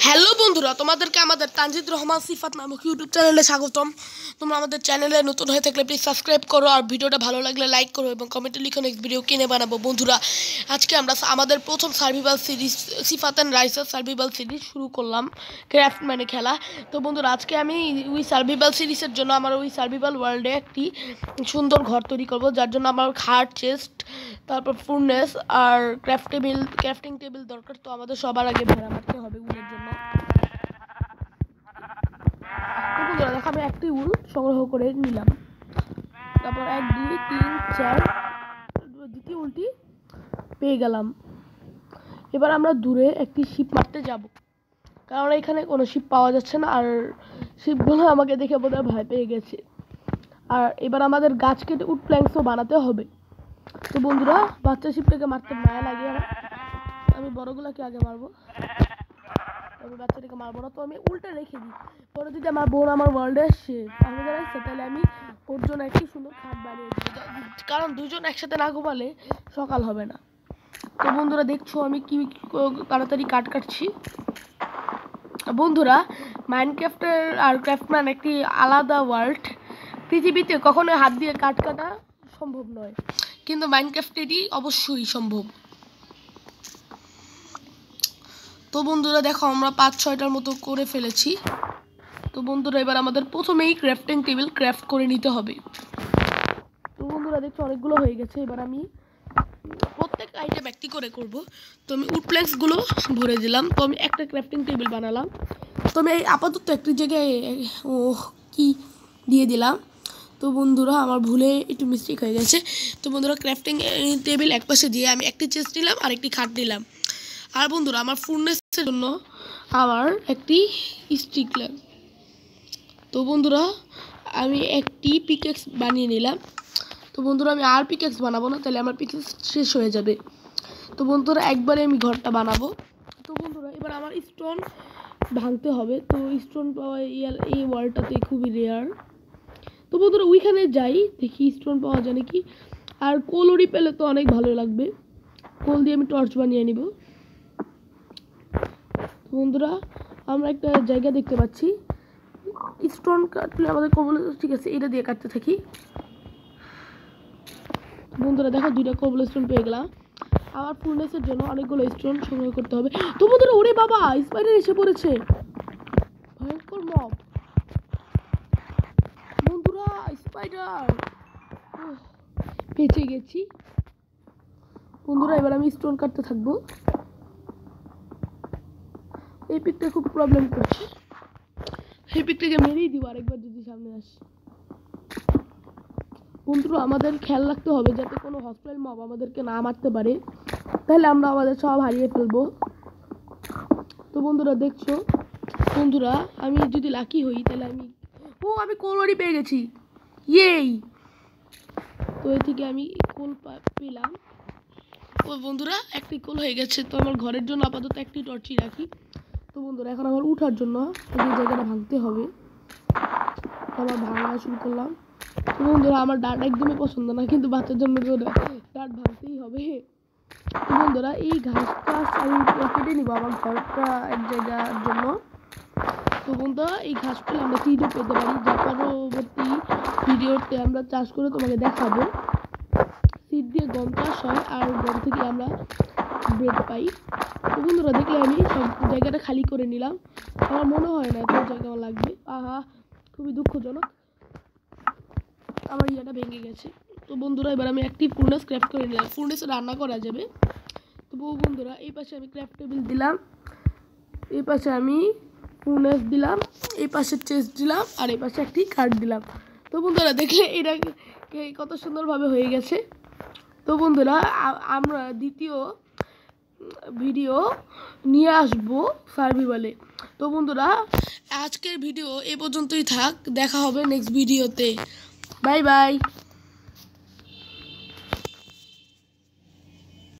Hello বন্ধুরা, তোমাদেরকে আমাদের তানজিদ রহমান সিফাত নামক ইউটিউব চ্যানেলে স্বাগতম। তোমরা আমাদের চ্যানেলে নতুন হয়ে থাকলে প্লিজ সাবস্ক্রাইব করো, আর ভিডিওটা ভালো লাগলে লাইক করো এবং কমেন্টে লিখো নেক্সট ভিডিও কিনে বানাবো। বন্ধুরা, আজকে আমরা আমাদের প্রথম সার্ভাইভাল সিরিজ সিফাত অ্যান্ড রাইসের সার্ভাইভাল সিরিজ শুরু করলাম, ক্রাফট মানে খেলা। তো বন্ধুরা, আজকে আমি ওই সার্ভাইভাল সিরিজের জন্য আমার ওই সার্ভাইভাল ওয়ার্ল্ডে একটি সুন্দর ঘর তৈরি করবো, যার জন্য আমার খাট, চেস্ট, তারপর ফুরনেস আর ক্রাফটিং টেবিল দরকার। তো আমাদের সবার আগে ভেড়া মারতে হবে উলের জন্য। দেখো, আমি একটি উল সংগ্রহ করে নিলাম, তারপর 1 2 3 4 দ্বিতীয় উলটি পেয়ে গেলাম। এবার আমরা দূরে একটি শিপ মারতে যাব, কারণ এখানে কোনো শিপ পাওয়া যাচ্ছে না, আর শিপগুলো আমাকে দেখে বোধহয় ভয় পেয়ে গেছে। আর এবার আমাদের গাছ কেটে উড প্ল্যাঙ্কসও বানাতে হবে। তো বন্ধুরা, বাচ্চা শিপটাকে মারতে মায়া লাগে, আমি বড়গুলোকে আগে মারবো, আমি বাচ্চাটাকে মারবো না। তো আমি উল্টা রেখে দিই, পরে যদি আমার বোন আমার ওয়ার্ল্ডে আসে তাহলে আমি ওর জন্য একটি সুন্দর খাট বানিয়ে দিই, কারণ দুজন একসাথে না ঘুমালে সকাল হবে না। তো বন্ধুরা, দেখছো আমি কি তাড়াতাড়ি কাটছি। বন্ধুরা, মাইনক্রাফটের আর ক্রাফটম্যান একটি আলাদা ওয়ার্ল্ড। পৃথিবীতে কখনো হাত দিয়ে কাটা সম্ভব নয়, কিন্তু মাইনক্রাফটেরই অবশ্যই সম্ভব। তো বন্ধুরা দেখো, আমরা 5-6টার মতো করে ফেলেছি। তো বন্ধুরা, এবার আমাদের প্রথমেই ক্রাফটিং টেবিল ক্রাফট করে নিতে হবে। তো বন্ধুরা দেখছো, অনেকগুলো হয়ে গেছে। এবার আমি প্রত্যেক আইটেম একটি করে করব। তো আমি উড প্ল্যাঙ্কসগুলো ভরে দিলাম। তো আমি একটা ক্রাফটিং টেবিল বানালাম। তো আমি আপাতত একটি জায়গায় কি দিয়ে দিলাম। তো বন্ধুরা, আমার ভুলে একটু মিস্টেক হয়ে গেছে। তো বন্ধুরা, ক্রাফটিং টেবিল এক পাশে দিয়ে আমি একটি চেস্ট নিলাম আর একটি খাট নিলাম। আর বন্ধুরা, আমার ফুরনেসের জন্য আমার একটি স্টিক ল্যাম্প। তো বন্ধুরা, আমি একটি পিকেক্স বানিয়ে নিলাম। তো বন্ধুরা, আমি আর পিকেক্স বানাবো না, তাহলে আমার পিকেক্স শেষ হয়ে যাবে। তো বন্ধুরা, একবারে আমি ঘরটা বানাবো। তো বন্ধুরা, এবার আমার স্টোন ভাঙতে হবে। তো স্টোন পাওয়া এই ওয়ার্ল্ডটাতে খুবই রেয়ার। তো বন্ধুরা, ওইখানে যাই, দেখি স্টোন পাওয়া যায় নাকি। আর কোলরি পেলে তো অনেক ভালো লাগবে, কোল দিয়ে আমি টর্চ বানিয়ে নিব। বন্ধুরা, আমরা একটা জায়গা দেখতে পাচ্ছি, স্টোন কাটলে আমাদের কবল, ঠিক আছে, এটা দিয়ে কাটতে থাকি। বন্ধুরা দেখো, 2টা কবল স্টোন পেয়ে গেলাম। আমার ফুলনেসের জন্য অনেকগুলো স্টোন সংগ্রহ করতে হবে। তো বন্ধুরা, ওরে বাবা, স্পাইডার এসে পড়েছে, ভয়ঙ্কর মব। বন্ধুরা, স্পাইডার, বেঁচে গেছি। বন্ধুরা, এবার আমি স্টোন কাটতে থাকবো। এই পিকটা খুব প্রবলেম করছে, এই পিকটাকে মেরেই দিব আরেকবার যদি সামনে আসে। বন্ধুরা, আমাদের খেয়াল রাখতে হবে যাতে কোনো হসপিটাল মব আমাদেরকে না মারতে পারে, তাহলে আমরা আমাদের সব হারিয়ে ফেলবো। তো বন্ধুরা দেখছো, বন্ধুরা, আমি যদি লাকি হই তাহলে আমি কোলওয়ারি পেয়ে গেছি, ইয়েই। তো এই থেকে আমি কোল পেলাম। ও বন্ধুরা, একটি কোল হয়ে গেছে। তো আমার ঘরের জন্য আপাতত একটি টর্চই রাখি। তো বন্ধুরা, এখন আমার উঠার জন্য এই জায়গাটা ভাঙতে হবে। আমার ভাঙা শুরু করলাম। তো বন্ধুরা, আমার ডাট একদমই পছন্দ না, কিন্তু বাচ্চার জন্য ডাট ভাঙতেই হবে। তো বন্ধুরা, এই ঘাসটা আমি কেটে নিব আমার ঘরটা এক জায়গার জন্য। তো বন্ধুরা, এই ঘাস পেলে আমরা সিডও পেতে পারি, যা পরবর্তী ভিডিওতে আমরা চাষ করে তোমাকে দেখাবো। সিড দিয়ে গম চাষ হয়, আর গম থেকে আমরা ব্রেড পাই। তো বন্ধুরা, দেখলে আমি সব জায়গাটা খালি করে নিলাম। আমার মনে হয় না এত জায়গা আমার লাগবে। আহা, খুবই দুঃখজনক, আমার ইয়াটা ভেঙে গেছে। তো বন্ধুরা, এবার আমি একটি ফুরনেস ক্রাফট করে নিলাম, ফুরনেসে রান্না করা যাবে। তো বন্ধুরা, এই পাশে আমি ক্রাফট টেবিল দিলাম, এই পাশে আমি ফুরনেস দিলাম, এই পাশে চেস্ট দিলাম, আর এই পাশে একটি কাঠ দিলাম। তো বন্ধুরা, দেখলে এটা কত সুন্দরভাবে হয়ে গেছে। তো বন্ধুরা, আমরা দ্বিতীয় ভিডিও নিয়ে আসবো সার্ভাইভালে। তো বন্ধুরা, আজকের ভিডিও এই পর্যন্তই থাক, দেখা হবে নেক্সট ভিডিওতে। Bye bye.